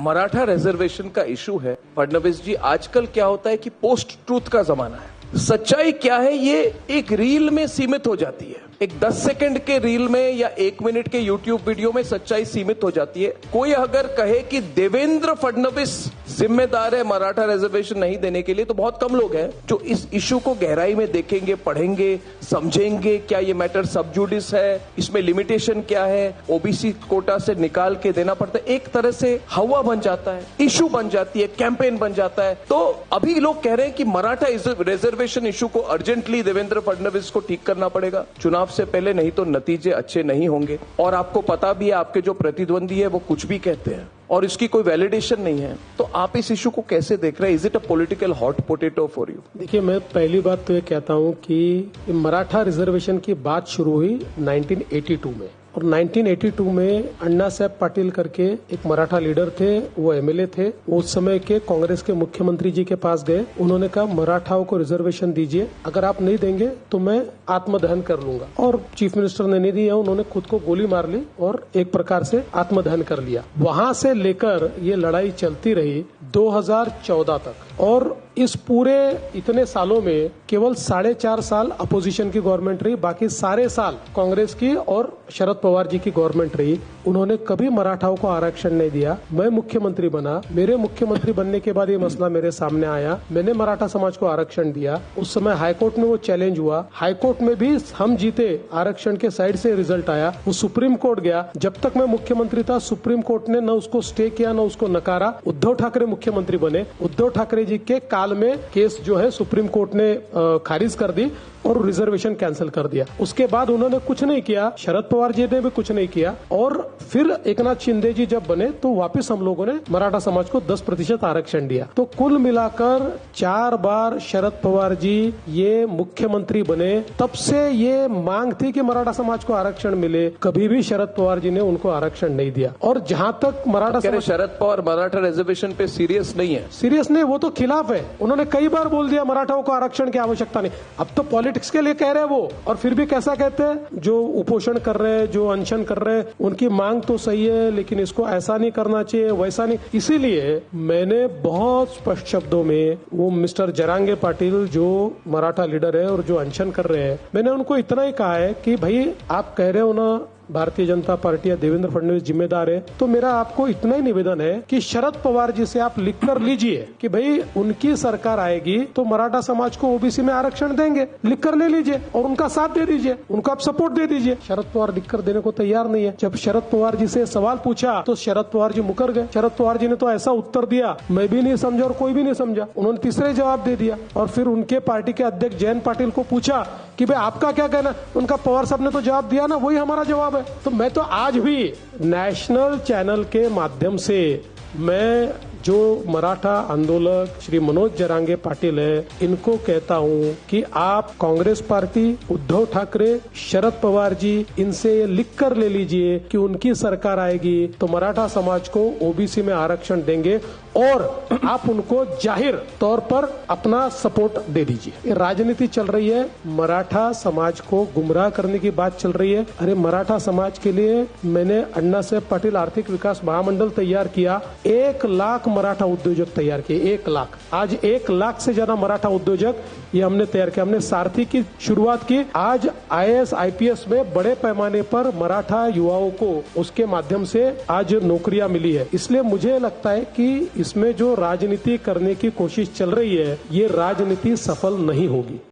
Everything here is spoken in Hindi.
मराठा रिजर्वेशन का इशू है फडणवीस जी, आजकल क्या होता है कि पोस्ट ट्रूथ का जमाना है। सच्चाई क्या है ये एक रील में सीमित हो जाती है, एक 10 सेकंड के रील में या 1 मिनट के यूट्यूब वीडियो में सच्चाई सीमित हो जाती है। कोई अगर कहे कि देवेंद्र फडणवीस जिम्मेदार है मराठा रिजर्वेशन नहीं देने के लिए, तो बहुत कम लोग हैं जो इस इशू को गहराई में देखेंगे, पढ़ेंगे, समझेंगे। क्या ये मैटर सब जुडिस है, इसमें लिमिटेशन क्या है, ओबीसी कोटा से निकाल के देना पड़ता है। एक तरह से हवा बन जाता है, इशू बन जाती है, कैंपेन बन जाता है। तो अभी लोग कह रहे हैं कि मराठा रिजर्वेशन इशू को अर्जेंटली देवेंद्र फडणवीस को ठीक करना पड़ेगा चुनाव से पहले, नहीं तो नतीजे अच्छे नहीं होंगे। और आपको पता भी है आपके जो प्रतिद्वंदी है वो कुछ भी कहते हैं और इसकी कोई वैलिडेशन नहीं है। तो आप इस इशू को कैसे देख रहे हैं? Is it a political hot potato for you? देखिए, मैं पहली बात तो ये कहता हूं कि मराठा रिजर्वेशन की बात शुरू हुई 1982 में, और 1982 में अन्ना साहब पाटिल करके एक मराठा लीडर थे, वो एमएलए थे। वो उस समय के कांग्रेस के मुख्यमंत्री जी के पास गए, उन्होंने कहा मराठाओं को रिजर्वेशन दीजिए, अगर आप नहीं देंगे तो मैं आत्मदहन कर लूंगा। और चीफ मिनिस्टर ने नहीं दिया, उन्होंने खुद को गोली मार ली और एक प्रकार से आत्मदहन कर लिया। वहां से लेकर ये लड़ाई चलती रही 2014 तक, और इस पूरे इतने सालों में केवल 4.5 साल अपोजिशन की गवर्नमेंट रही, बाकी सारे साल कांग्रेस की और शरद पवार जी की गवर्नमेंट रही। उन्होंने कभी मराठाओं को आरक्षण नहीं दिया। मैं मुख्यमंत्री बना, मेरे मुख्यमंत्री बनने के बाद ये मसला मेरे सामने आया, मैंने मराठा समाज को आरक्षण दिया। उस समय हाईकोर्ट में वो चैलेंज हुआ, हाईकोर्ट में भी हम जीते, आरक्षण के साइड से रिजल्ट आया। वो सुप्रीम कोर्ट गया, जब तक मैं मुख्यमंत्री था सुप्रीम कोर्ट ने न उसको स्टे किया न उसको नकारा। उद्धव ठाकरे मुख्यमंत्री बने, उद्धव ठाकरे जी के काल में केस जो है सुप्रीम कोर्ट ने खारिज कर दी और रिजर्वेशन कैंसिल कर दिया। उसके बाद उन्होंने कुछ नहीं किया, शरद पवार जी ने भी कुछ नहीं किया, और फिर एकनाथ शिंदे जी जब बने तो वापस हम लोगों ने मराठा समाज को 10% आरक्षण दिया। तो कुल मिलाकर 4 बार शरद पवार जी ये मुख्यमंत्री बने, तब से ये मांग थी कि मराठा समाज को आरक्षण मिले। कभी भी शरद पवार जी ने उनको आरक्षण नहीं दिया। और जहां तक मराठा शरद पवार मराठा रिजर्वेशन पे सीरियस नहीं है, सीरियस नहीं, वो तो खिलाफ है। उन्होंने कई बार बोल दिया मराठाओं को आरक्षण की आवश्यकता नहीं। अब तो पॉलिटिक्स के लिए कह रहे हैं वो, और फिर भी कैसा कहते हैं, जो उपोषण कर रहे हैं, जो अनशन कर रहे हैं, उनकी मांग तो सही है, लेकिन इसको ऐसा नहीं करना चाहिए, वैसा नहीं। इसीलिए मैंने बहुत स्पष्ट शब्दों में वो मिस्टर जरांगे पाटिल जो मराठा लीडर है और जो अनशन कर रहे हैं, मैंने उनको इतना ही कहा है कि भाई आप कह रहे हो ना भारतीय जनता पार्टी या देवेंद्र फडणवीस जिम्मेदार है, तो मेरा आपको इतना ही निवेदन है कि शरद पवार जी से आप लिख कर लीजिए कि भाई उनकी सरकार आएगी तो मराठा समाज को ओबीसी में आरक्षण देंगे, लिख कर ले लीजिए और उनका साथ दे दीजिए, उनको आप सपोर्ट दे दीजिए। शरद पवार लिख कर देने को तैयार नहीं है। जब शरद पवार जी से सवाल पूछा तो शरद पवार जी मुकर गए। शरद पवार जी ने तो ऐसा उत्तर दिया, मैं भी नहीं समझा और कोई भी नहीं समझा। उन्होंने तीसरे जवाब दे दिया, और फिर उनके पार्टी के अध्यक्ष जयंत पाटिल को पूछा कि भाई आपका क्या कहना, उनका पवार साहब ने तो जवाब दिया ना, वही हमारा जवाब। तो मैं तो आज भी नेशनल चैनल के माध्यम से मैं जो मराठा आंदोलक श्री मनोज जरांगे पाटिल है, इनको कहता हूं कि आप कांग्रेस पार्टी, उद्धव ठाकरे, शरद पवार जी, इनसे ये लिख कर ले लीजिए कि उनकी सरकार आएगी तो मराठा समाज को ओबीसी में आरक्षण देंगे, और आप उनको जाहिर तौर पर अपना सपोर्ट दे दीजिए। ये राजनीति चल रही है, मराठा समाज को गुमराह करने की बात चल रही है। अरे मराठा समाज के लिए मैंने अन्ना साहब पाटिल आर्थिक विकास महामंडल तैयार किया, 1 लाख मराठा उद्योजक तैयार किए, 1 लाख। आज 1 लाख से ज्यादा मराठा उद्योजक ये हमने तैयार किया। हमने सारथी की शुरुआत की। आज IAS IPS में बड़े पैमाने पर मराठा युवाओं को उसके माध्यम से आज नौकरियां मिली है। इसलिए मुझे लगता है कि इसमें जो राजनीति करने की कोशिश चल रही है, ये राजनीति सफल नहीं होगी।